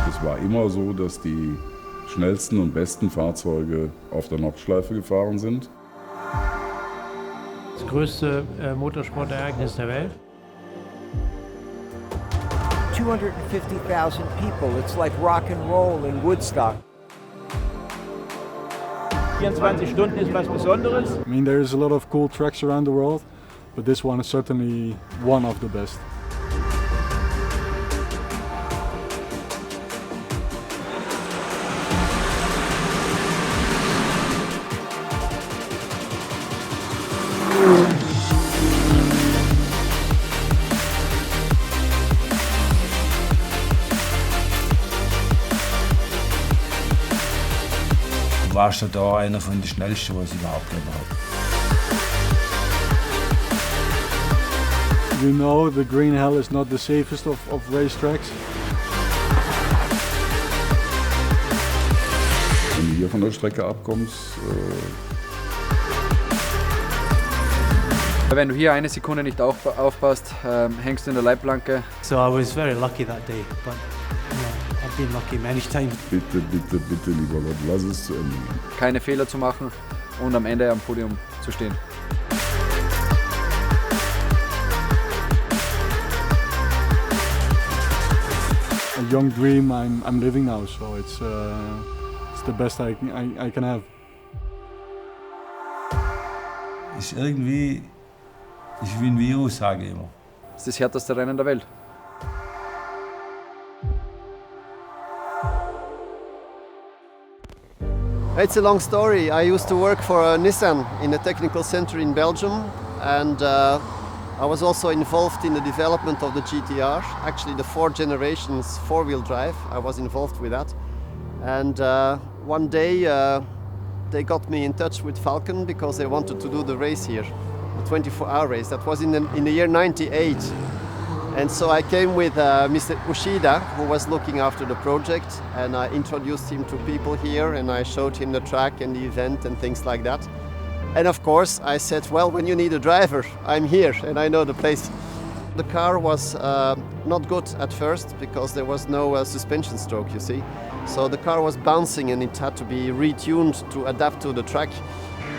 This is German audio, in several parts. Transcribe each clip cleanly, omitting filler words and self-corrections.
Es war immer so, dass die schnellsten und besten Fahrzeuge auf der Nordschleife gefahren sind. Das größte Motorsportereignis der Welt. 250,000 people. It's like rock and roll in Woodstock. 24 Stunden ist was Besonderes. I mean, there's a lot of cool tracks around the world, but this one is certainly one of the best. Du warst ja da einer von den schnellsten, was ich überhaupt gegeben habe. You know, the Green Hell is not the safest of racetracks. Wenn du hier von der Strecke abkommst, Wenn du hier eine Sekunde nicht aufpasst, hängst du in der Leitplanke. So I was very lucky that day, but I've been lucky many times. bitte, bitte, bitte, lieber Gott, lass es zu Ende gehen. Keine Fehler zu machen und am Ende am Podium zu stehen. A young dream I'm living now, so it's the best I can have. Ist irgendwie, ist wie ein Virus, sage ich immer. Das ist das härteste Rennen der Welt. It's a long story. I used to work for Nissan in a technical center in Belgium, and I was also involved in the development of the GTR. Actually, the 4 generations four-wheel drive, I was involved with that. And one day they got me in touch with Falcon because they wanted to do the race here, the 24-hour race. That was in the year '98. And so I came with Mr. Ushida, who was looking after the project, and I introduced him to people here, and I showed him the track and the event and things like that. And of course, I said, well, when you need a driver, I'm here, and I know the place. The car was not good at first because there was no suspension stroke, you see. So the car was bouncing and it had to be retuned to adapt to the track.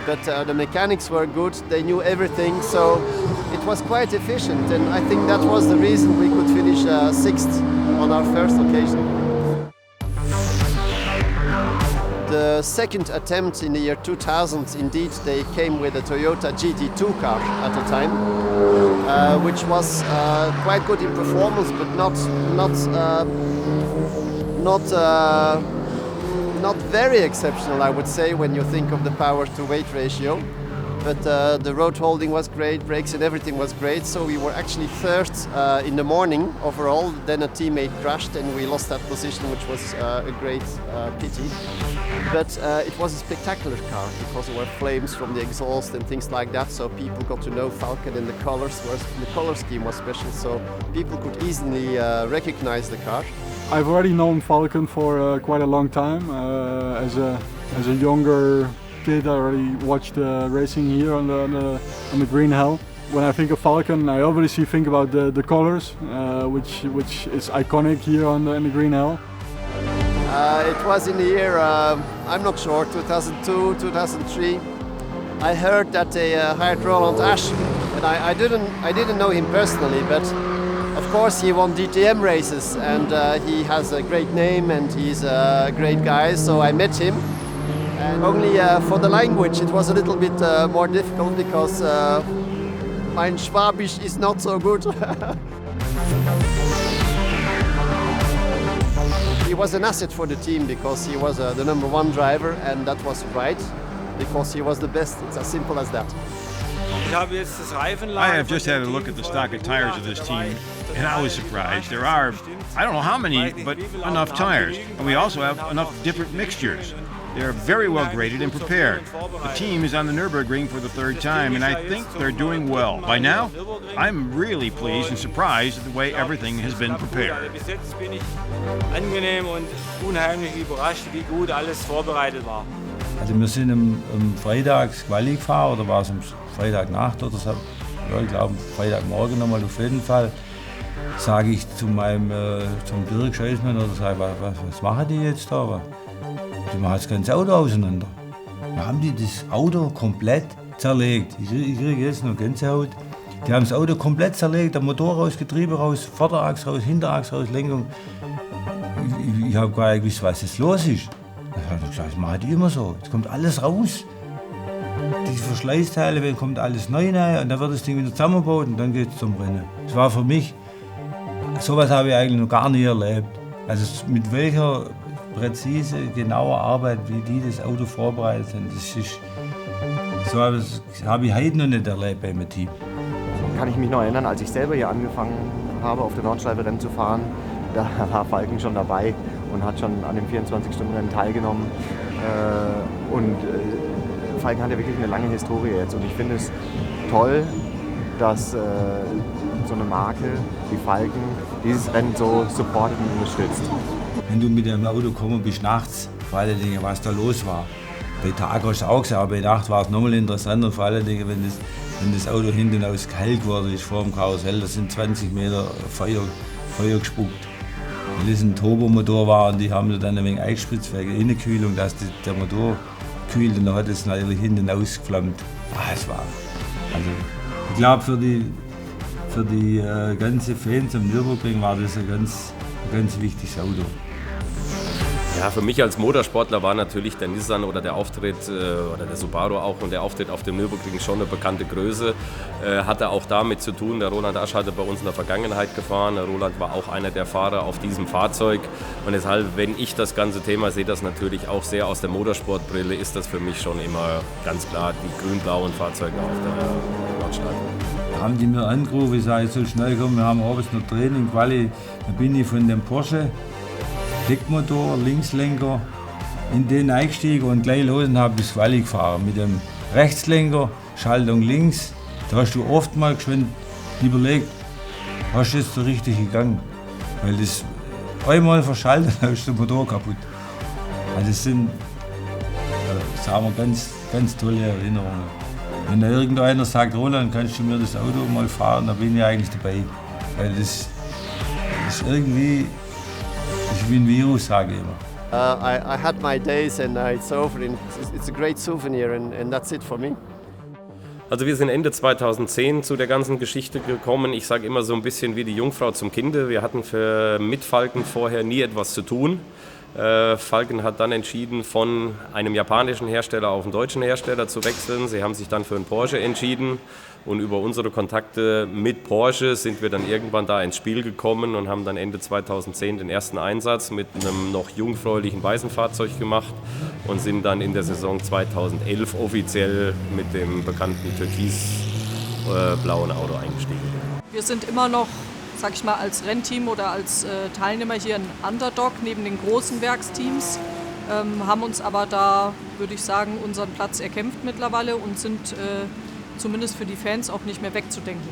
But the mechanics were good, they knew everything, so it was quite efficient, and I think that was the reason we could finish 6th on our first occasion. The second attempt in the year 2000, indeed, they came with a Toyota GT2 car at the time, which was quite good in performance, but not very exceptional, I would say, when you think of the power to weight ratio. But the road holding was great, brakes and everything was great, so we were actually third in the morning overall. Then a teammate crashed and we lost that position, which was a great pity. But it was a spectacular car because there were flames from the exhaust and things like that, so people got to know Falcon, and the color scheme was special, so people could easily recognize the car. I've already known Falcon for quite a long time. As a younger kid, I already watched racing here on the Green Hell. When I think of Falcon, I obviously think about the colors, which is iconic here on the Green Hell. It was in the year, I'm not sure, 2002, 2003. I heard that they hired Roland Asch, and I didn't know him personally, but of course he won DTM races, and he has a great name and he's a great guy, so I met him. And only for the language it was a little bit more difficult because mein Schwabisch is not so good. He was an asset for the team because he was the number 1 driver, and that was right, because he was the best. It's as simple as that. I have just had a look at the stock of tires of this team, and I was surprised. There are, I don't know how many, but enough tires. And we also have enough different mixtures. They are very well graded and prepared. The team is on the Nürburgring for the 3rd time, and I think they're doing well. By now, I'm really pleased and surprised at the way everything has been prepared. Angenehm und unheimlich überrascht, wie gut alles vorbereitet war. Also wir sind am Freitags Quali gefahren, oder war es am Freitagnacht oder so? Ja, ich glaube Freitagmorgen nochmal auf jeden Fall. sage ich zu meinem zum Dirk Scheismann oder sage, was machen die jetzt da? Die machen das ganze Auto auseinander. Da haben die das Auto komplett zerlegt. Ich kriege jetzt noch Gänsehaut. Die haben das Auto komplett zerlegt, der Motor raus, Getriebe raus, Vorderachs raus, Hinterachs raus, Lenkung. Ich habe gar nicht gewusst, was jetzt los ist. Da habe ich gesagt, das machen die immer so. Es kommt alles raus. Die Verschleißteile, dann kommt alles neu rein und dann wird das Ding wieder zusammengebaut und dann geht es zum Rennen. Das war für mich, sowas habe ich eigentlich noch gar nie erlebt. Also mit welcher präzise, genauer Arbeit, wie die das Auto vorbereitet haben, das ist, so habe ich heute noch nicht erlebt bei meinem Team. Kann ich mich noch erinnern, als ich selber hier angefangen habe, auf der Nordschleife-Rennen zu fahren, da war Falken schon dabei und hat schon an dem 24-Stunden-Rennen teilgenommen. Falken hat ja wirklich eine lange Historie jetzt und ich finde es toll, dass so eine Marke wie Falken dieses Rennen so supportet und unterstützt. Wenn du mit dem Auto gekommen bist nachts, vor allen Dingen, was da los war. Bei Tag hast du auch gesehen, aber bei Nacht war es nochmal interessanter, vor allen Dingen, wenn das Auto hinten aus kalt geworden ist vor dem Karussell, da sind 20 Meter Feuer gespuckt. Weil das ein Turbomotor war und die haben dann ein wenig eingespritzt wegen Innenkühlung, dass der Motor kühlt und dann hat es natürlich hinten ausgeflammt. Es war, also ich glaube für die ganze Fans am Nürburgring war das ein ganz wichtiges Auto. Ja, für mich als Motorsportler war natürlich der Nissan oder der Auftritt, oder der Subaru auch und der Auftritt auf dem Nürburgring schon eine bekannte Größe. Hatte auch damit zu tun, der Roland Asch hatte bei uns in der Vergangenheit gefahren. Der Roland war auch einer der Fahrer auf diesem Fahrzeug. Und deshalb, wenn ich das ganze Thema sehe, das natürlich auch sehr aus der Motorsportbrille, ist das für mich schon immer ganz klar die grün-blauen Fahrzeuge auf der Nordschleife. Da haben die mir angerufen, ich sage, so schnell kommen, wir haben abends noch Training, Quali. Da bin ich von dem Porsche Heckmotor, Linkslenker, in den eingestiegen und gleich los und habe das Quali gefahren. Mit dem Rechtslenker, Schaltung links. Da hast du oft mal geschwind überlegt, hast du jetzt so richtig gegangen? Weil das einmal verschaltet, dann ist der Motor kaputt. Also das sind, sagen wir, ganz tolle Erinnerungen. Wenn da irgendeiner sagt, Roland, kannst du mir das Auto mal fahren, dann bin ich eigentlich dabei. Weil das ist irgendwie, ich bin ein Virus, sage ich immer. I had my days and it's over. It's a great souvenir and that's it for me. Also wir sind Ende 2010 zu der ganzen Geschichte gekommen. Ich sage immer so ein bisschen wie die Jungfrau zum Kinde. Wir hatten mit Falken vorher nie etwas zu tun. Falken hat dann entschieden, von einem japanischen Hersteller auf einen deutschen Hersteller zu wechseln. Sie haben sich dann für einen Porsche entschieden und über unsere Kontakte mit Porsche sind wir dann irgendwann da ins Spiel gekommen und haben dann Ende 2010 den ersten Einsatz mit einem noch jungfräulichen weißen Fahrzeug gemacht und sind dann in der Saison 2011 offiziell mit dem bekannten türkis-blauen Auto eingestiegen. Wir sind immer noch, sag ich mal, als Rennteam oder als Teilnehmer hier ein Underdog neben den großen Werksteams, haben uns aber da, würde ich sagen, unseren Platz erkämpft mittlerweile und sind zumindest für die Fans auch nicht mehr wegzudenken.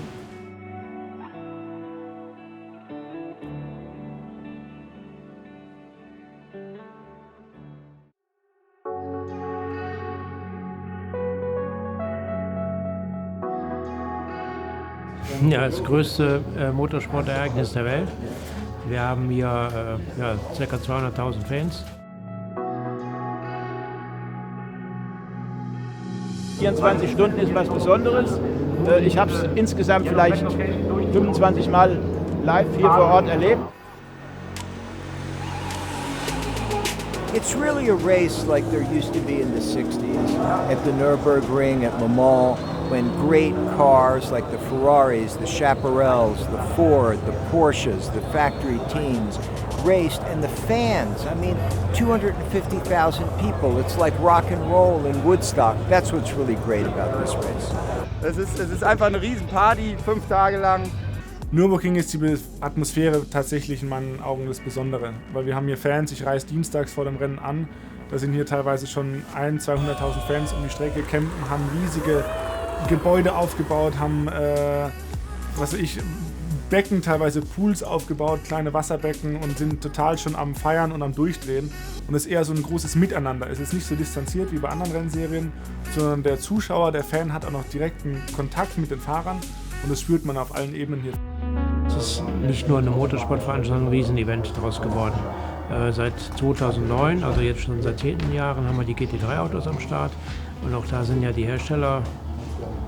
Ja, das größte Motorsportereignis der Welt. Wir haben hier ca. 200.000 Fans. 24 Stunden ist was Besonderes. Ich habe es insgesamt vielleicht 25 Mal live hier vor Ort erlebt. It's really a race like there used to be in the 60s at the Nürburgring, at Le Mans, when great cars like the Ferraris, the Chaparrals, the Ford, the Porsches, the factory teams raced, and the fans, I mean, 250,000 people. It's like rock and roll in Woodstock. That's what's really great about this race. Es ist einfach eine Riesenparty, 5 Tage lang. Nürburgring ist die Atmosphäre tatsächlich in meinen Augen das Besondere, weil wir haben hier Fans, ich reise dienstags vor dem Rennen an, da sind hier teilweise schon 200.000 Fans um die Strecke, campen, haben riesige Gebäude aufgebaut, haben Becken, teilweise Pools aufgebaut, kleine Wasserbecken und sind total schon am Feiern und am Durchdrehen. Und es ist eher so ein großes Miteinander. Es ist nicht so distanziert wie bei anderen Rennserien, sondern der Zuschauer, der Fan hat auch noch direkten Kontakt mit den Fahrern und das spürt man auf allen Ebenen hier. es ist nicht nur eine Motorsportveranstaltung, sondern ein Riesenevent daraus geworden. Seit 2009, also jetzt schon seit 10 Jahren, haben wir die GT3-Autos am Start. Und auch da sind ja die Hersteller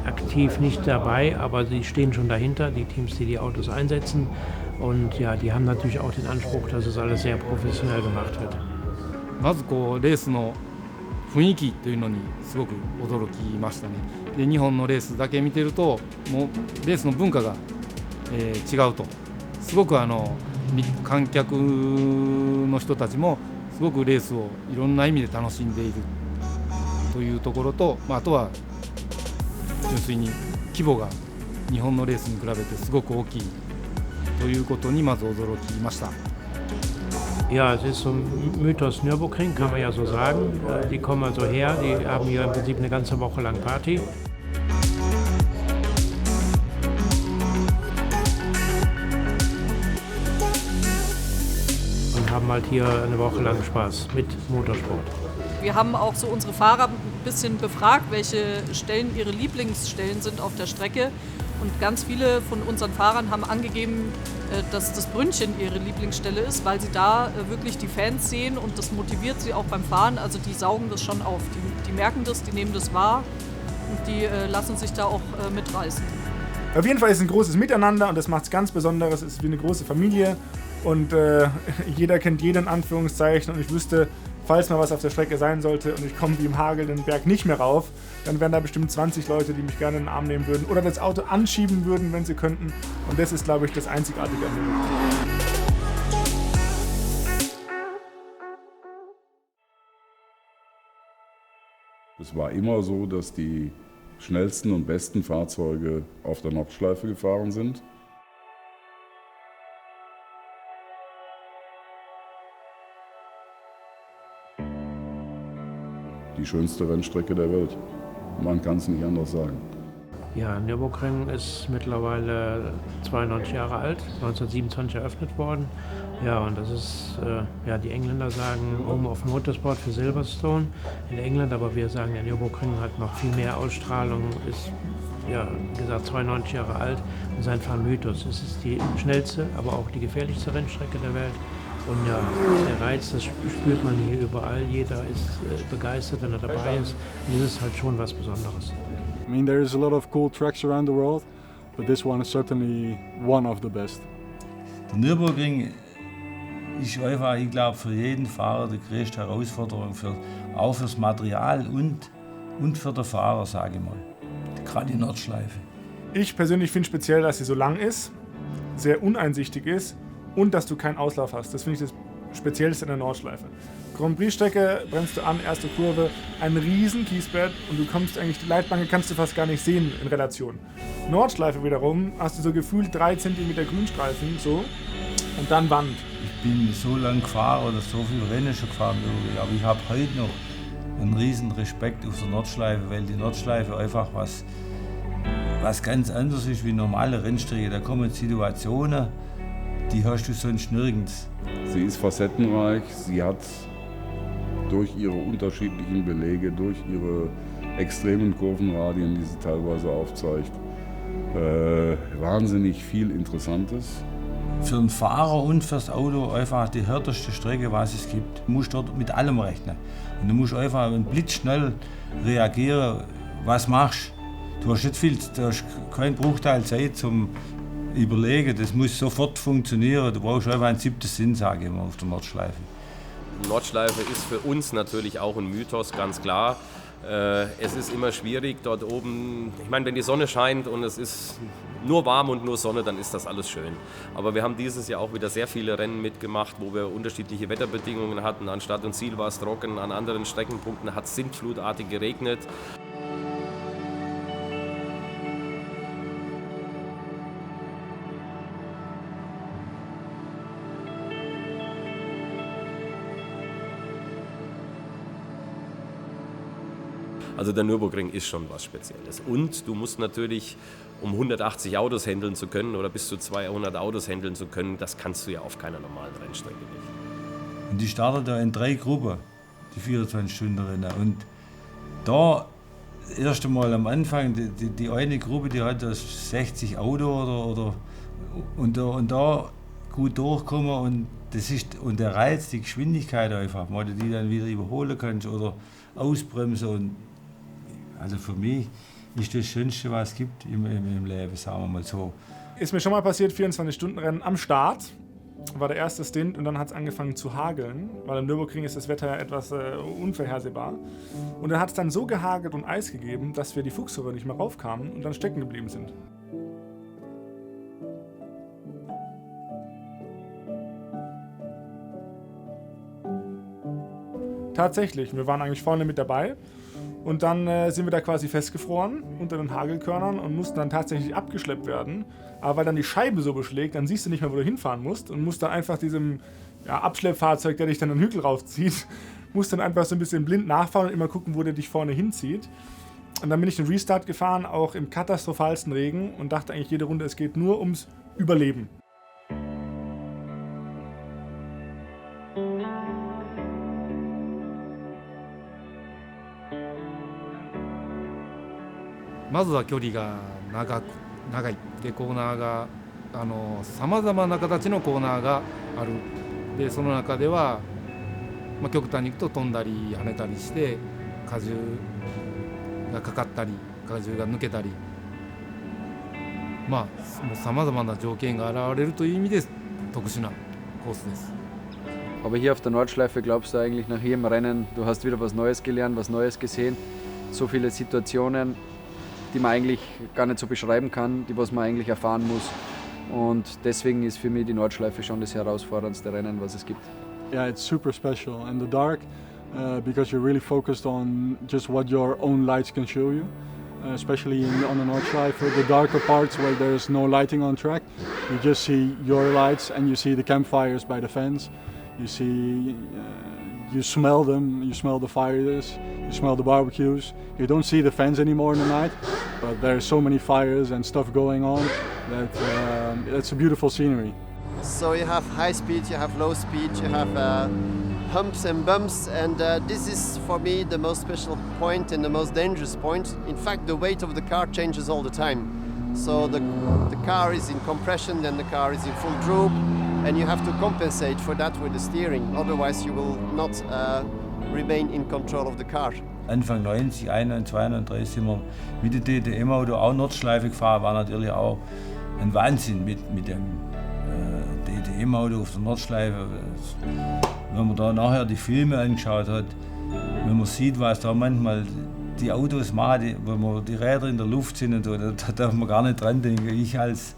aktiv nicht dabei, aber sie stehen schon dahinter, die Teams, die die Autos einsetzen. Und ja, die haben natürlich auch den Anspruch, dass es alles sehr professionell gemacht wird. まずレースの雰囲気というのにすごく驚きましたね。で、日本のレースだけ見てると、もうレースの文化が、違うと。すごく観客の人たちもすごくレースをいろんな意味で楽しんでいるというところと、あとは純粋に規模が日本のレースに比べてすごく大きいということにまず驚きました。Ja, es ist so ein Mythos Nürburgring, kann man ja so sagen. Die kommen also her, die haben hier im Prinzip eine ganze Woche lang Party. Und haben halt hier eine Woche lang Spaß mit Motorsport. Wir haben auch so unsere Fahrer ein bisschen befragt, welche Stellen ihre Lieblingsstellen sind auf der Strecke. Und ganz viele von unseren Fahrern haben angegeben, dass das Brünnchen ihre Lieblingsstelle ist, weil sie da wirklich die Fans sehen und das motiviert sie auch beim Fahren. Also die saugen das schon auf. Die merken das, die nehmen das wahr und die lassen sich da auch mitreißen. Auf jeden Fall ist es ein großes Miteinander und das macht es ganz Besonderes. Es ist wie eine große Familie und jeder kennt jeden in Anführungszeichen. Und ich wüsste, falls mal was auf der Strecke sein sollte und ich komme wie im Hagel den Berg nicht mehr rauf, dann wären da bestimmt 20 Leute, die mich gerne in den Arm nehmen würden oder das Auto anschieben würden, wenn sie könnten. Und das ist, glaube ich, das Einzigartige an dem. Es war immer so, dass die schnellsten und besten Fahrzeuge auf der Nordschleife gefahren sind. Die schönste Rennstrecke der Welt. Man kann es nicht anders sagen. Ja, Nürburgring ist mittlerweile 92 Jahre alt, 1927 eröffnet worden. Ja, und das ist, ja, die Engländer sagen Home of Motorsport für Silverstone in England, aber wir sagen, der Nürburgring hat noch viel mehr Ausstrahlung, ist, ja, wie gesagt, 92 Jahre alt und ist einfach ein Mythos. Es ist die schnellste, aber auch die gefährlichste Rennstrecke der Welt. Und ja, der Reiz, das spürt man hier überall. Jeder ist begeistert, wenn er dabei ist. Und das ist halt schon was Besonderes. I mean, there is a lot of cool tracks around the world, but this one is certainly one of the best. Der Nürburgring ist einfach, ich glaube, für jeden Fahrer die größte Herausforderung, auch fürs Material und für den Fahrer, sage ich mal. Gerade die Nordschleife. Ich persönlich finde speziell, dass sie so lang ist, sehr uneinsichtig ist und dass du keinen Auslauf hast. Das finde ich das Speziellste in der Nordschleife. Grand Prix-Strecke, bremst du an, erste Kurve, ein riesen Kiesbett und du kommst eigentlich, die Leitbanke kannst du fast gar nicht sehen in Relation. Nordschleife wiederum, hast du so gefühlt 3 cm Grünstreifen, so, und dann Wand. Ich bin so lange gefahren oder so viele Rennen schon gefahren, aber ich habe heute noch einen riesen Respekt auf der Nordschleife, weil die Nordschleife einfach was ganz anderes ist wie normale Rennstrecke. Da kommen Situationen, die hast du sonst nirgends. Sie ist facettenreich, sie hat durch ihre unterschiedlichen Belege, durch ihre extremen Kurvenradien, die sie teilweise aufzeigt, wahnsinnig viel Interessantes. Für den Fahrer und fürs Auto einfach die härteste Strecke, was es gibt. Du musst dort mit allem rechnen. Und du musst einfach blitzschnell reagieren, was machst. Du hast nicht viel, du hast keinen Bruchteil Zeit zum Überlegen, das muss sofort funktionieren. Du brauchst einfach einen 7. Sinn, sage ich immer, auf der Nordschleife. Die Nordschleife ist für uns natürlich auch ein Mythos, ganz klar. Es ist immer schwierig dort oben. Ich meine, wenn die Sonne scheint und es ist nur warm und nur Sonne, dann ist das alles schön. Aber wir haben dieses Jahr auch wieder sehr viele Rennen mitgemacht, wo wir unterschiedliche Wetterbedingungen hatten. An Start und Ziel war es trocken, an anderen Streckenpunkten hat es sintflutartig geregnet. Also der Nürburgring ist schon was Spezielles. Und du musst natürlich, um 180 Autos handeln zu können oder bis zu 200 Autos handeln zu können, das kannst du ja auf keiner normalen Rennstrecke nicht. Und die startet da in 3 Gruppen, die 24-Stunden-Rennen. Und da erst einmal am Anfang, die eine Gruppe, die hat 60 Autos und da gut durchkommen und der Reiz, die Geschwindigkeit einfach, wo du die dann wieder überholen kannst oder ausbremsen. Und also für mich ist das Schönste, was es gibt im Leben, sagen wir mal so. Ist mir schon mal passiert, 24-Stunden-Rennen am Start. War der erste Stint und dann hat es angefangen zu hageln, weil am Nürburgring ist das Wetter etwas unvorhersehbar. Und dann hat es dann so gehagelt und Eis gegeben, dass wir die Fuchsröhre nicht mehr raufkamen und dann stecken geblieben sind. Tatsächlich, wir waren eigentlich vorne mit dabei und dann sind wir da quasi festgefroren unter den Hagelkörnern und mussten dann tatsächlich abgeschleppt werden. Aber weil dann die Scheibe so beschlägt, dann siehst du nicht mehr, wo du hinfahren musst und musst dann einfach diesem Abschleppfahrzeug, der dich dann den Hügel raufzieht, musst dann einfach so ein bisschen blind nachfahren und immer gucken, wo der dich vorne hinzieht. Und dann bin ich den Restart gefahren, auch im katastrophalsten Regen und dachte eigentlich jede Runde, es geht nur ums Überleben.まずは距離が長いでコーナーがさまざまな形のコーナーがあるでその中では、極端にいくと飛んだり跳ねたりして荷重がかかったり荷重が抜けたりもうさまざまな条件が現れるという意味で特殊なコースです。Aber hier auf der Nordschleife glaubst du eigentlich nach jedem Rennen, du hast wieder was Neues gelernt, was Neues gesehen, so viele Situationen, die man eigentlich gar nicht so beschreiben kann, die was man eigentlich erfahren muss. Und deswegen ist für mich die Nordschleife schon das herausforderndste Rennen, was es gibt. Yeah, it's super special in the dark because you're really focused on just what your own lights can show you. Especially on the Nordschleife, the darker parts where there's no lighting on track, you just see your lights and you see the campfires by the fence. You see, you smell them, you smell the fires, you smell the barbecues. You don't see the fans anymore in the night, but there's so many fires and stuff going on that it's a beautiful scenery. So you have high speed, you have low speed, you have humps and bumps, and this is for me the most special point and the most dangerous point. In fact, the weight of the car changes all the time. So the car is in compression, then the car is in full droop, and you have to compensate for that with the steering. Otherwise you will not remain in control of the car. Anfang 90, 91, 92 sind wir mit dem DTM-Auto auch Nordschleife gefahren, war natürlich auch ein Wahnsinn mit dem DTM-Auto auf der Nordschleife. Wenn man da nachher die Filme angeschaut hat, wenn man sieht, was da manchmal die Autos machen, wenn die Räder in der Luft sind und so, da darf man gar nicht dran denken. Ich als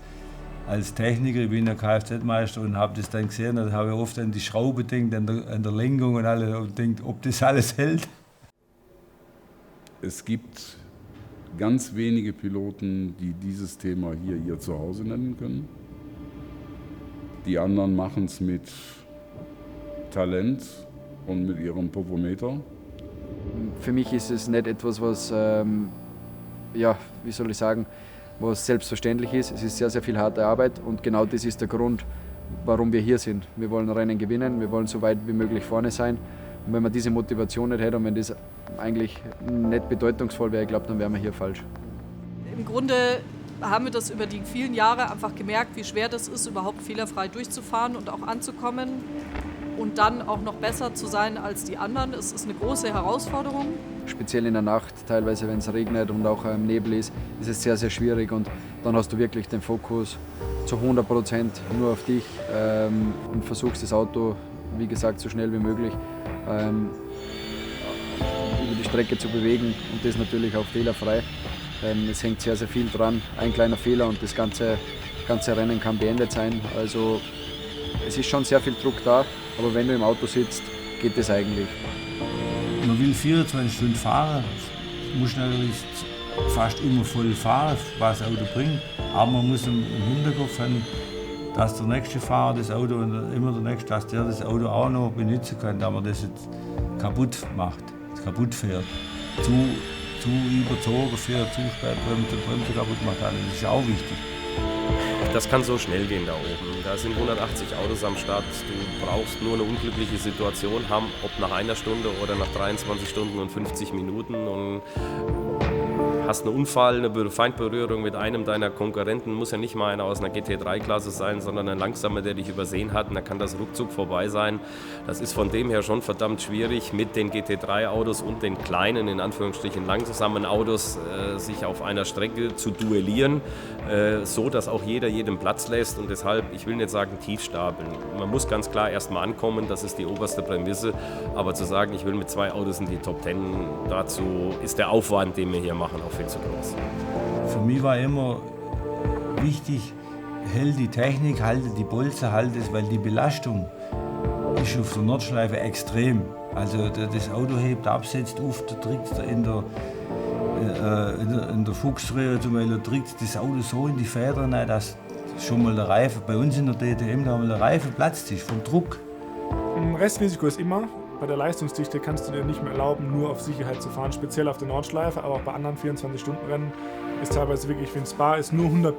Techniker, ich bin der Kfz-Meister und habe das dann gesehen, da habe ich oft an die Schraube gedacht, an der Lenkung und alles und denkt, ob das alles hält. Es gibt ganz wenige Piloten, die dieses Thema hier ihr Zuhause nennen können. Die anderen machen es mit Talent und mit ihrem Popometer. Für mich ist es nicht etwas, was, wie soll ich sagen, was selbstverständlich ist. Es ist sehr, sehr viel harte Arbeit und genau das ist der Grund, warum wir hier sind. Wir wollen Rennen gewinnen, wir wollen so weit wie möglich vorne sein. Und wenn man diese Motivation nicht hätte und wenn das eigentlich nicht bedeutungsvoll wäre, ich glaube, dann wären wir hier falsch. Im Grunde haben wir das über die vielen Jahre einfach gemerkt, wie schwer das ist, überhaupt fehlerfrei durchzufahren und auch anzukommen und dann auch noch besser zu sein als die anderen. Es ist eine große Herausforderung. Speziell in der Nacht, teilweise wenn es regnet und auch im Nebel ist es sehr, sehr schwierig und dann hast du wirklich den Fokus zu 100% nur auf dich und versuchst das Auto, wie gesagt, so schnell wie möglich über die Strecke zu bewegen und das natürlich auch fehlerfrei. Es hängt sehr, sehr viel dran. Ein kleiner Fehler und das ganze Rennen kann beendet sein. Also es ist schon sehr viel Druck da, aber wenn du im Auto sitzt, geht das eigentlich. Man will 24 Stunden fahren, muss natürlich fast immer voll fahren, was das Auto bringt. Aber man muss im Hinterkopf haben, dass der nächste Fahrer das Auto und immer der nächste, dass der das Auto auch noch benutzen kann, dass man das jetzt kaputt macht, kaputt fährt. Zu überzogen fährt, zu spät Bremse kaputt macht, das ist auch wichtig. Das kann so schnell gehen da oben. Da sind 180 Autos am Start. Du brauchst nur eine unglückliche Situation haben, ob nach einer Stunde oder nach 23 Stunden und 50 Minuten. Und hast einen Unfall, eine Feindberührung mit einem deiner Konkurrenten, muss ja nicht mal einer aus einer GT3-Klasse sein, sondern ein Langsamer, der dich übersehen hat, und dann kann das ruckzuck vorbei sein. Das ist von dem her schon verdammt schwierig, mit den GT3-Autos und den kleinen, in Anführungsstrichen langsamen Autos, sich auf einer Strecke zu duellieren, so dass auch jeder jeden Platz lässt, und deshalb, ich will nicht sagen tief stapeln. Man muss ganz klar erstmal ankommen, das ist die oberste Prämisse, aber zu sagen, ich will mit 2 Autos in die Top 10, dazu ist der Aufwand, den wir hier machen, auch viel zu groß. Für mich war immer wichtig, hält die Technik, halte die Bolzen, halte es, weil die Belastung ist auf der Nordschleife extrem. Also das Auto hebt ab, setzt auf, da drückt in der Fuchsröhre zum Beispiel, drückt das Auto so in die Federn, dass schon mal der Reifen, bei uns in der DTM, da haben wir der Reifen platzt ist vom Druck. Ein Restrisiko ist immer, bei der Leistungsdichte kannst du dir nicht mehr erlauben, nur auf Sicherheit zu fahren, speziell auf der Nordschleife, aber auch bei anderen 24-Stunden-Rennen ist teilweise wirklich, wie in Spa, ist nur 100%.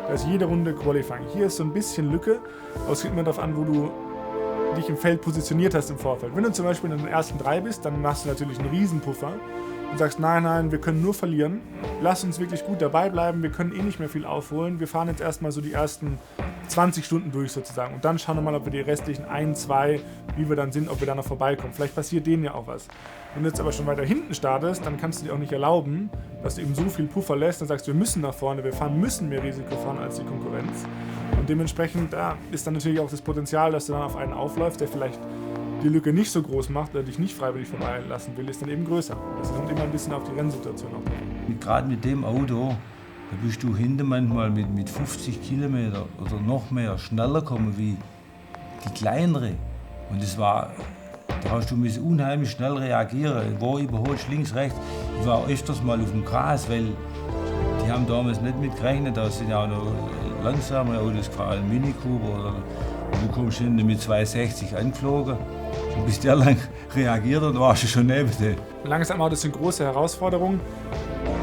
Da ist jede Runde Qualifying. Hier ist so ein bisschen Lücke, aber es kommt immer darauf an, wo du dich im Feld positioniert hast im Vorfeld. Wenn du zum Beispiel in den ersten 3 bist, dann machst du natürlich einen Riesenpuffer und sagst, nein, wir können nur verlieren, lass uns wirklich gut dabei bleiben, wir können eh nicht mehr viel aufholen, wir fahren jetzt erstmal so die ersten 20 Stunden durch sozusagen und dann schauen wir mal, ob wir die restlichen 1, 2, wie wir dann sind, ob wir da noch vorbeikommen. Vielleicht passiert denen ja auch was. Wenn du jetzt aber schon weiter hinten startest, dann kannst du dir auch nicht erlauben, dass du eben so viel Puffer lässt und sagst, wir müssen nach vorne, müssen mehr Risiko fahren als die Konkurrenz. Und dementsprechend ist dann natürlich auch das Potenzial, dass du dann auf einen aufläufst, der vielleicht die Lücke nicht so groß macht oder dich nicht freiwillig vorbeilassen will, ist dann eben größer. Das kommt immer ein bisschen auf die Rennsituation auch drauf. Gerade mit dem Auto, da bist du hinten manchmal mit 50 Kilometer oder noch mehr schneller kommen wie die kleinere. Und da hast du unheimlich schnell reagieren. Wo überholst, links, rechts. Ich war öfters mal auf dem Gras, weil die haben damals nicht mitgerechnet, da sind ja auch noch langsame Autos gefahren, Mini Cooper oder du kommst hinten mit 260 angeflogen und bis der lang reagiert und warst du schon neben dir. Langsame Autos sind große Herausforderungen,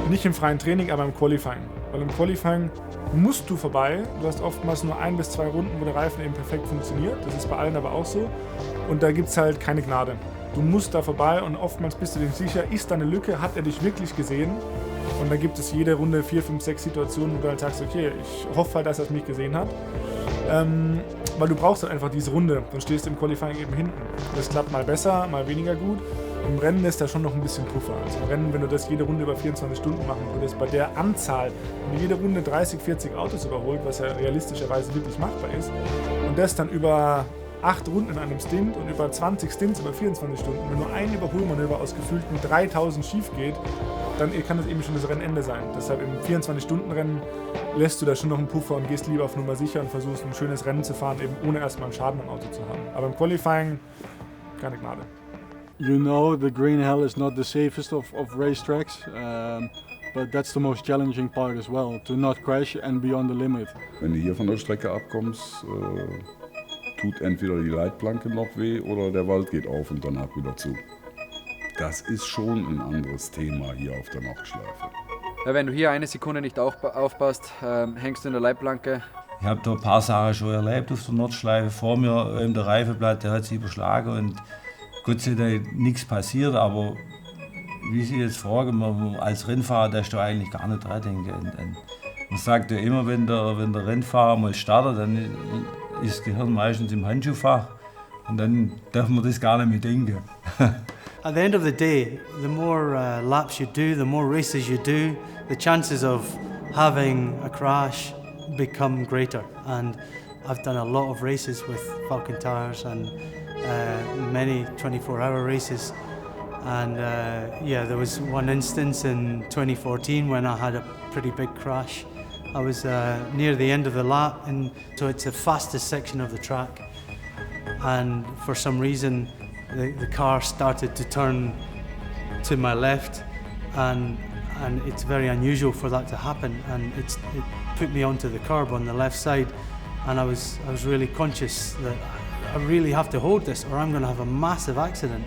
nicht im freien Training, aber im Qualifying. Weil im Qualifying musst du vorbei, du hast oftmals nur 1 bis 2 Runden, wo der Reifen eben perfekt funktioniert, das ist bei allen aber auch so und da gibt es halt keine Gnade. Du musst da vorbei und oftmals bist du dir nicht sicher, ist da eine Lücke, hat er dich wirklich gesehen? Und da gibt es jede Runde 4, 5, 6 Situationen, wo du halt sagst, okay, ich hoffe halt, dass er mich gesehen hat. Weil du brauchst halt einfach diese Runde, dann stehst du im Qualifying eben hinten. Das klappt mal besser, mal weniger gut. Im Rennen ist da schon noch ein bisschen Puffer. Also im Rennen, wenn du das jede Runde über 24 Stunden machen würdest, bei der Anzahl, wenn du jede Runde 30, 40 Autos überholt, was ja realistischerweise wirklich machbar ist, und das dann über 8 Runden in einem Stint und über 20 Stints über 24 Stunden, wenn nur ein Überholmanöver aus gefühlten 3000 schief geht, dann kann das eben schon das Rennende sein. Deshalb im 24-Stunden-Rennen lässt du da schon noch einen Puffer und gehst lieber auf Nummer sicher und versuchst ein schönes Rennen zu fahren, eben ohne erstmal einen Schaden am Auto zu haben. Aber im Qualifying keine Gnade. You know the Green Hell is not the safest of racetracks, but that's the most challenging part as well, to not crash and be on the limit. Wenn du hier von der Strecke abkommst, tut entweder die Leitplanke noch weh oder der Wald geht auf und danach wieder zu. Das ist schon ein anderes Thema hier auf der Nordschleife. Ja, wenn du hier eine Sekunde nicht aufpasst, hängst du in der Leitplanke. Ich habe da ein paar Sachen schon erlebt auf der Nordschleife. Vor mir der Reifenblatt, der hat sich überschlagen und Gott sei Dank nichts passiert, aber wie Sie jetzt fragen, man als Rennfahrer darfst du eigentlich gar nicht dran denken. Und man sagt ja immer, wenn der Rennfahrer mal startet, dann ist das Gehirn meistens im Handschuhfach und dann darf man das gar nicht mehr denken. At the end of the day, the more laps you do, the more races you do, the chances of having a crash become greater. And I've done a lot of races with Falcon tires and many 24-hour races. And there was one instance in 2014 when I had a pretty big crash. I was near the end of the lap, and so it's the fastest section of the track. And for some reason, the car started to turn to my left, and it's very unusual for that to happen. And it put me onto the curb on the left side, and I was really conscious that I really have to hold this, or I'm going to have a massive accident.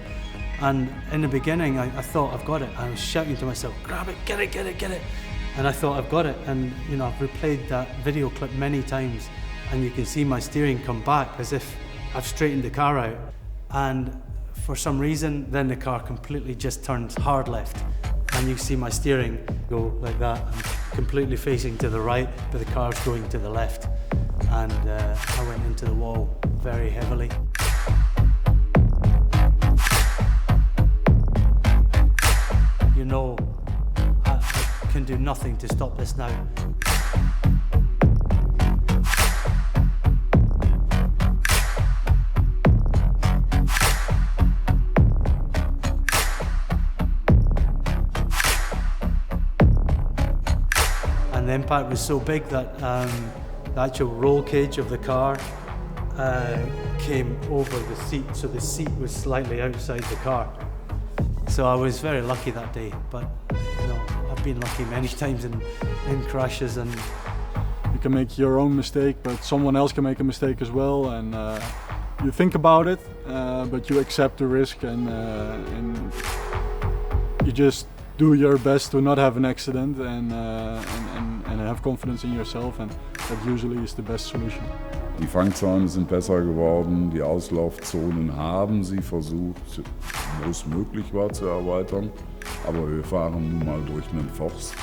And in the beginning, I thought, I've got it. I was shouting to myself, grab it, get it, get it, get it. And I thought, I've got it. And I've replayed that video clip many times, and you can see my steering come back as if I've straightened the car out. And for some reason, then the car completely just turns hard left. and you see my steering go like that. I'm completely facing to the right, but the car's going to the left. And I went into the wall very heavily. You know, I can do nothing to stop this now. And the impact was so big that the actual roll cage of the car came over the seat, so the seat was slightly outside the car. So I was very lucky that day, but you know, I've been lucky many times in crashes. And you can make your own mistake, but someone else can make a mistake as well, and you think about it, but you accept the risk, and you just do your best to not have an accident, and have confidence in yourself, and that usually is the best solution. Die Fangzäune sind besser geworden, die Auslaufzonen haben sie versucht, wo es möglich war, zu erweitern. Aber wir fahren nun mal durch einen Forst.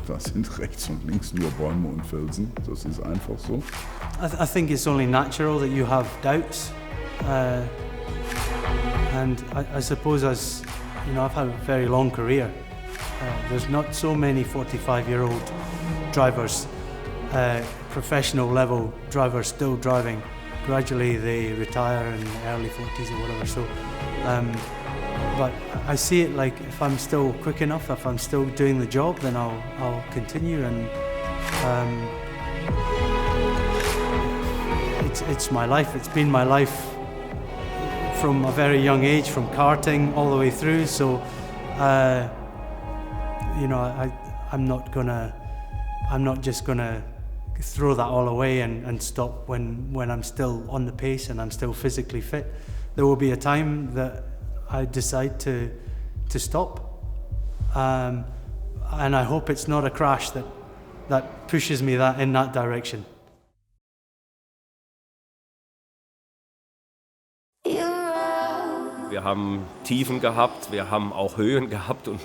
Da sind rechts und links nur Bäume und Felsen. Das ist einfach so. I think it's only natural that you have doubts. And I suppose as you know, I've had a very long career. There's not so many 45-year-old drivers, professional level drivers still driving. Gradually they retire in the early 40s or whatever. So, but I see it like if I'm still quick enough, if I'm still doing the job, then I'll continue. And it's my life. It's been my life from a very young age, from karting all the way through. So, you know, I'm not just gonna throw that all away and stop when I'm still on the pace and I'm still physically fit. There will be a time that I decide to stop, and I hope it's not a crash that pushes me in that direction. Wir haben Tiefen gehabt, wir haben auch Höhen gehabt und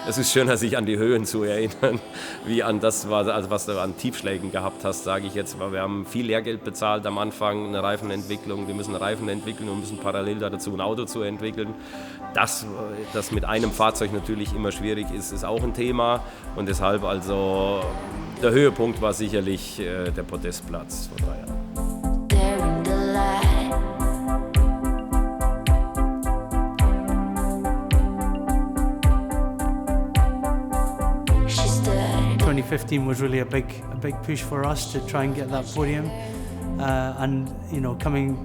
es ist schöner, sich an die Höhen zu erinnern, wie an das, was du an Tiefschlägen gehabt hast, sage ich jetzt. Weil wir haben viel Lehrgeld bezahlt am Anfang, eine Reifenentwicklung. Wir müssen Reifen entwickeln und müssen parallel dazu ein Auto zu entwickeln. Das mit einem Fahrzeug natürlich immer schwierig ist, ist auch ein Thema. Und deshalb also der Höhepunkt war sicherlich der Podestplatz vor 3 Jahren. 2015 was really a big push for us to try and get that podium, and you know, coming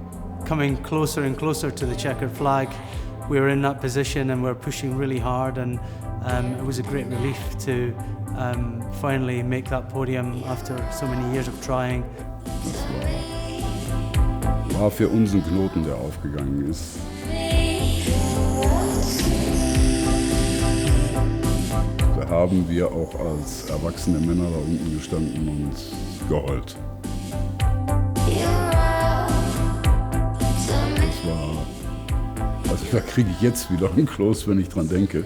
closer and closer to the checkered flag, we were in that position and we were pushing really hard, and it was a great relief to finally make that podium after so many years of trying. Das war für uns ein Knoten, der aufgegangen ist. Da haben wir auch als erwachsene Männer da unten gestanden und geheult. Das war, also da kriege ich jetzt wieder einen Kloß, wenn ich dran denke.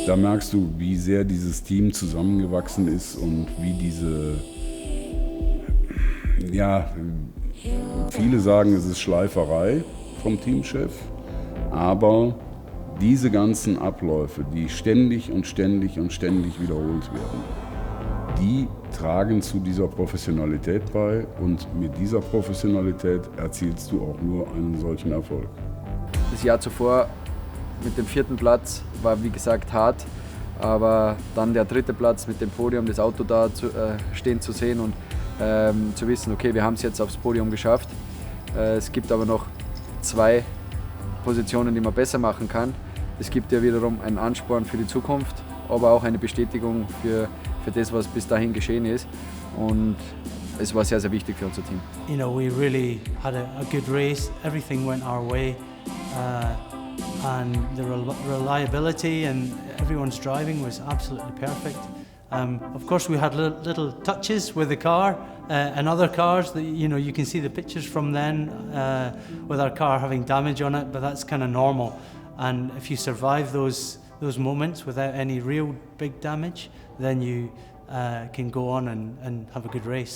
Da merkst du, wie sehr dieses Team zusammengewachsen ist und wie diese, ja, viele sagen, es ist Schleiferei vom Teamchef, aber diese ganzen Abläufe, die ständig wiederholt werden, die tragen zu dieser Professionalität bei, und mit dieser Professionalität erzielst du auch nur einen solchen Erfolg. Das Jahr zuvor mit dem 4. Platz war wie gesagt hart, aber dann der 3. Platz mit dem Podium, das Auto da stehen zu sehen und zu wissen, okay, wir haben es jetzt aufs Podium geschafft. Es gibt aber noch 2 Positionen, die man besser machen kann. Es gibt ja wiederum einen Ansporn für die Zukunft, aber auch eine Bestätigung für das, was bis dahin geschehen ist. Und es war sehr, sehr wichtig für unser Team. You know, we really had a good race. Everything went our way, and the reliability and everyone's driving was absolutely perfect. Of course, we had little touches with the car and other cars. That, you know, you can see the pictures from then with our car having damage on it, but that's kind of normal. And if you survive those moments without any real big damage, then you can go on and have a good race.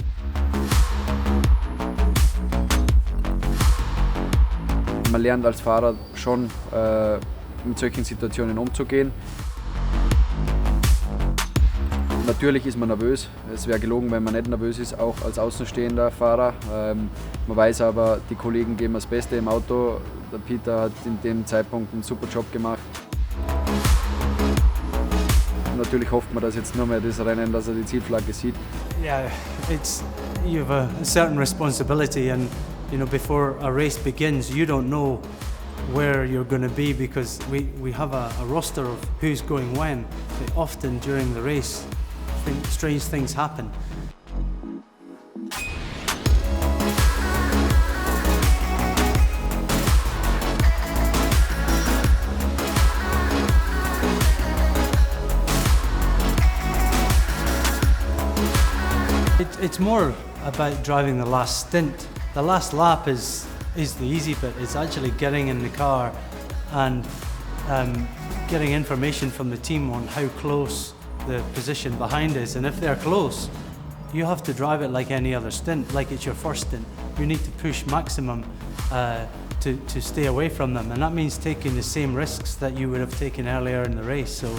Man lernt als Fahrer schon mit solchen Situationen umzugehen. Natürlich ist man nervös. Es wäre gelogen, wenn man nicht nervös ist, auch als außenstehender Fahrer. Man weiß aber, die Kollegen geben das Beste im Auto. Der Peter hat in dem Zeitpunkt einen super Job gemacht. Natürlich hofft man, dass jetzt nur mehr das Rennen, dass er die Zielflagge sieht. Yeah, you have a certain responsibility, and before a race begins, you don't know where you're going to be because we have a roster of who's going when. But often during the race, strange things happen. It's more about driving the last stint. The last lap is the easy bit. It's actually getting in the car and getting information from the team on how close the position behind is. And if they're close, you have to drive it like any other stint, like it's your first stint. You need to push maximum to stay away from them. And that means taking the same risks that you would have taken earlier in the race. So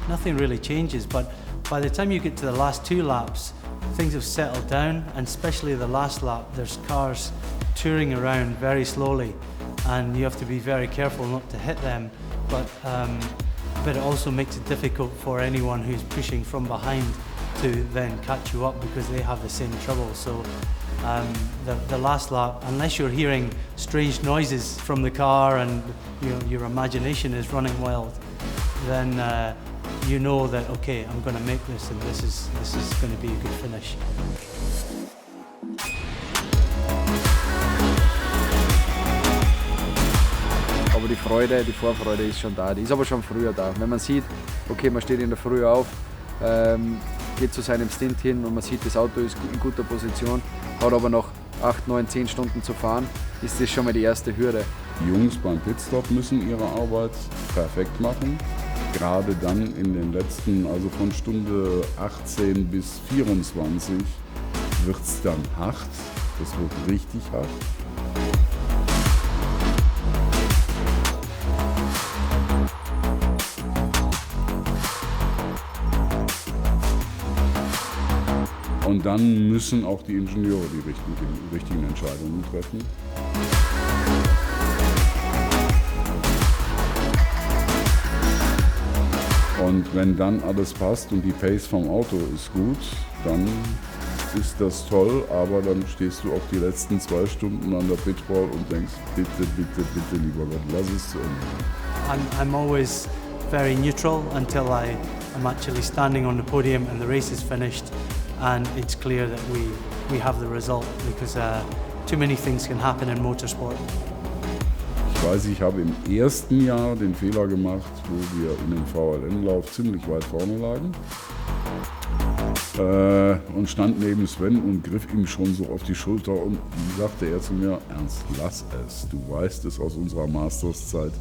nothing really changes. But by the time you get to the last 2 laps, things have settled down, and especially the last lap, there's cars touring around very slowly, and you have to be very careful not to hit them. But it also makes it difficult for anyone who's pushing from behind to then catch you up because they have the same trouble. So the last lap, unless you're hearing strange noises from the car and your imagination is running wild, then you know that, okay, I'm going to make this, and this is going to be a good finish. Aber die Vorfreude ist schon da, die ist aber schon früher da. Wenn man sieht, okay, man steht in der Früh auf, geht zu seinem Stint hin und man sieht, das Auto ist in guter Position, hat aber noch 8, 9, 10 Stunden zu fahren, ist das schon mal die erste Hürde. Die Jungs beim Pitstop müssen ihre Arbeit perfekt machen. Gerade dann in den letzten, also von Stunde 18 bis 24, wird es dann hart. Das wird richtig hart. Und dann müssen auch die Ingenieure die richtigen Entscheidungen treffen. Und wenn dann alles passt und die Pace vom Auto ist gut, dann ist das toll, aber dann stehst du auch die letzten 2 Stunden an der Pitwall und denkst, bitte, bitte, bitte, lieber Gott, lass es zu Ende. I'm always very neutral until I'm actually standing on the podium and the race is finished and it's clear that we have the result, because too many things can happen in motorsport. Ich weiß, ich habe im ersten Jahr den Fehler gemacht, wo wir in dem VLN-Lauf ziemlich weit vorne lagen und stand neben Sven und griff ihm schon so auf die Schulter und sagte er zu mir, Ernst, lass es, du weißt es aus unserer Masters-Zeit,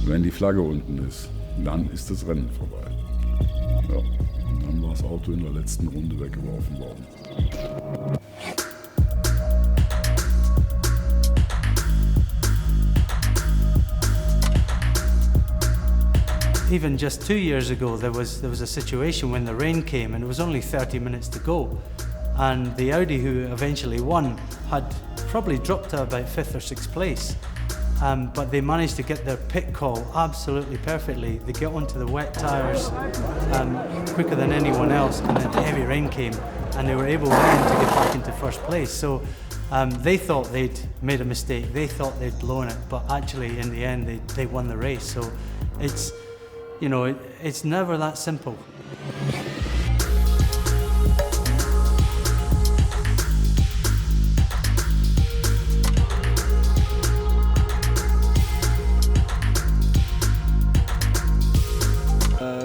wenn die Flagge unten ist, dann ist das Rennen vorbei. Ja, und dann war das Auto in der letzten Runde weggeworfen worden. Even just 2 years ago, there was a situation when the rain came and it was only 30 minutes to go, and the Audi who eventually won had probably dropped to about 5th or 6th place, but they managed to get their pit call absolutely perfectly. They get onto the wet tyres quicker than anyone else, and then the heavy rain came and they were able then to get back into first place. So they thought they'd made a mistake, they thought they'd blown it, but actually in the end they won the race. So it's, it's never that simple.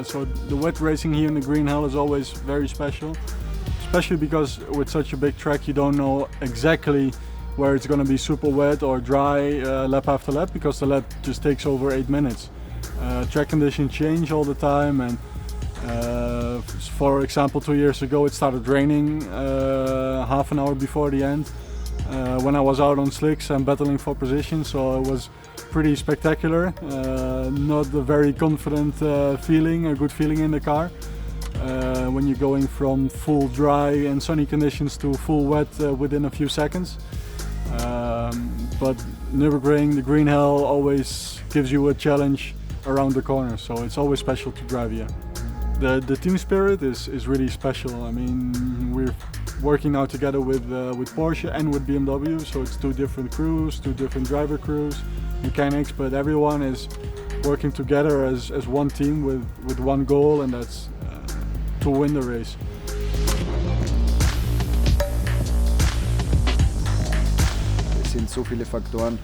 So the wet racing here in the Green Hell is always very special, especially because with such a big track you don't know exactly where it's going to be super wet or dry lap after lap, because the lap just takes over 8 minutes. Track conditions change all the time, and for example 2 years ago it started raining half an hour before the end when I was out on slicks and battling for position, so it was pretty spectacular. Not a very confident feeling, a good feeling in the car. When you're going from full dry and sunny conditions to full wet within a few seconds. But Nürburgring, the Green Hell, always gives you a challenge around the corner, so it's always special to drive here. The team spirit is really special. I mean, we're working now together with Porsche and with BMW, so it's 2 different crews, 2 different driver crews, mechanics, but everyone is working together as one team with one goal, and that's to win the race. Es sind so viele Faktoren,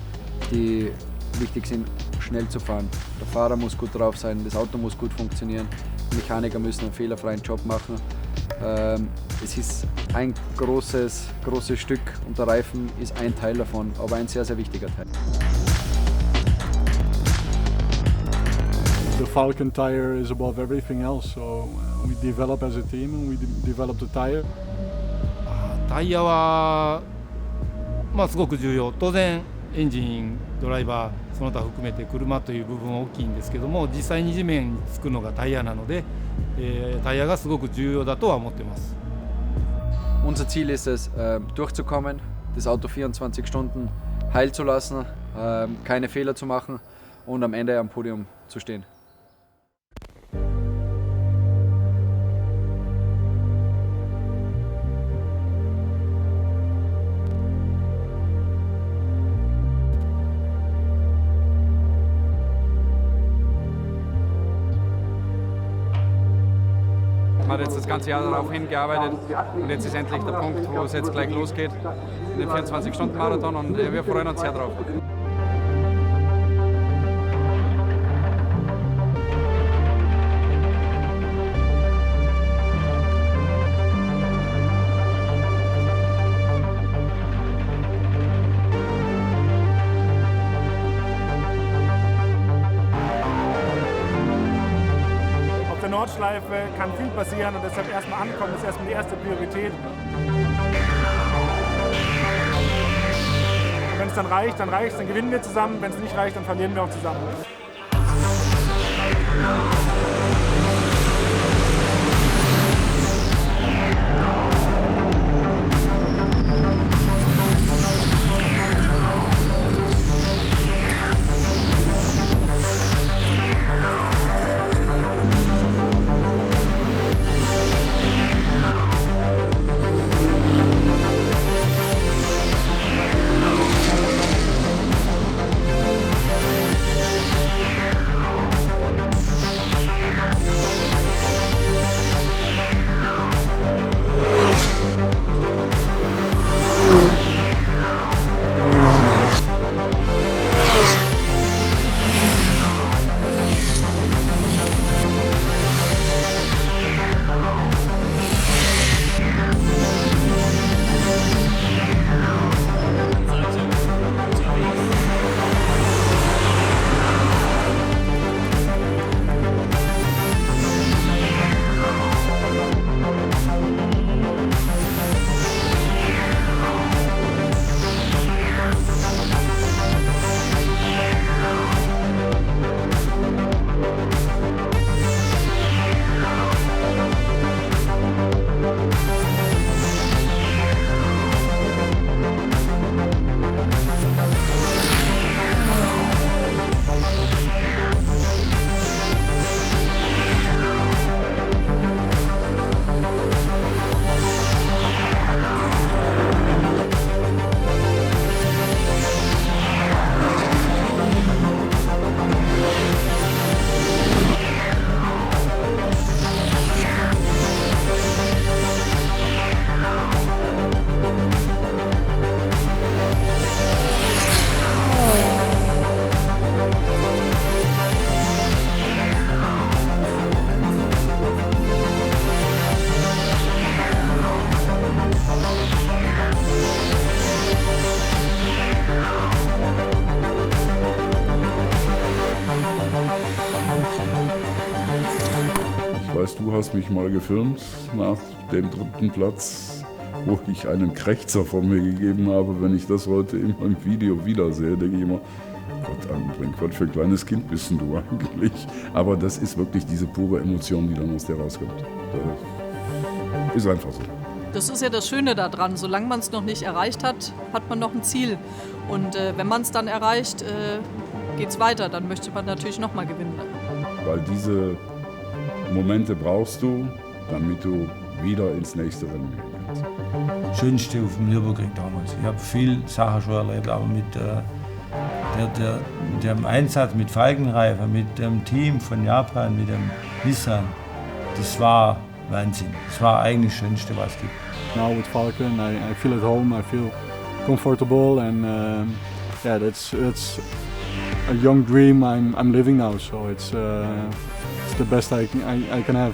die wichtig sind, schnell zu fahren. Der Fahrer muss gut drauf sein, das Auto muss gut funktionieren, die Mechaniker müssen einen fehlerfreien Job machen. Es ist ein großes Stück und der Reifen ist ein Teil davon, aber ein sehr, sehr wichtiger Teil. The Falcon tire is above everything else, so we develop as a team and we develop the tire. タイヤは、すごく重要。当然エンジン、ドライバーその他含めて車という部分は大きいんですけども、実際に地面につくのがタイヤなので、タイヤがすごく重要だとは思ってます。Unser Ziel ist es, durchzukommen, das Auto 24 Stunden heil zu lassen, keine Fehler zu machen und am Ende am Podium zu stehen. Man hat jetzt das ganze Jahr darauf hingearbeitet und jetzt ist endlich der Punkt, wo es jetzt gleich losgeht, in den 24-Stunden-Marathon, und wir freuen uns sehr drauf. Nordschleife kann viel passieren und deshalb erstmal ankommen, ist erstmal die erste Priorität. Wenn es dann reicht, dann gewinnen wir zusammen. Wenn es nicht reicht, dann verlieren wir auch zusammen. weiß, du hast mich mal gefilmt nach dem 3. Platz, wo ich einen Krächzer von mir gegeben habe. Wenn ich das heute in meinem Video wiedersehe, denke ich immer, Gott anbringt, was für ein kleines Kind bist denn du eigentlich? Aber das ist wirklich diese pure Emotion, die dann aus dir rauskommt. Das ist einfach so. Das ist ja das Schöne daran, solange man es noch nicht erreicht hat, hat man noch ein Ziel. Und wenn man es dann erreicht, geht es weiter, dann möchte man natürlich nochmal gewinnen. Weil diese Momente brauchst du, damit du wieder ins nächste Rennen gehen kannst. Schönste auf dem Nürburgring damals. Ich habe viele Sachen schon erlebt, aber mit dem Einsatz mit Falkenreifen, mit dem Team von Japan, mit dem Nissan, das war Wahnsinn. Das war eigentlich das Schönste, was es gibt. Now with Falken, I feel at home, I feel comfortable, and yeah, that's a young dream I'm living now. So it's the best I can have.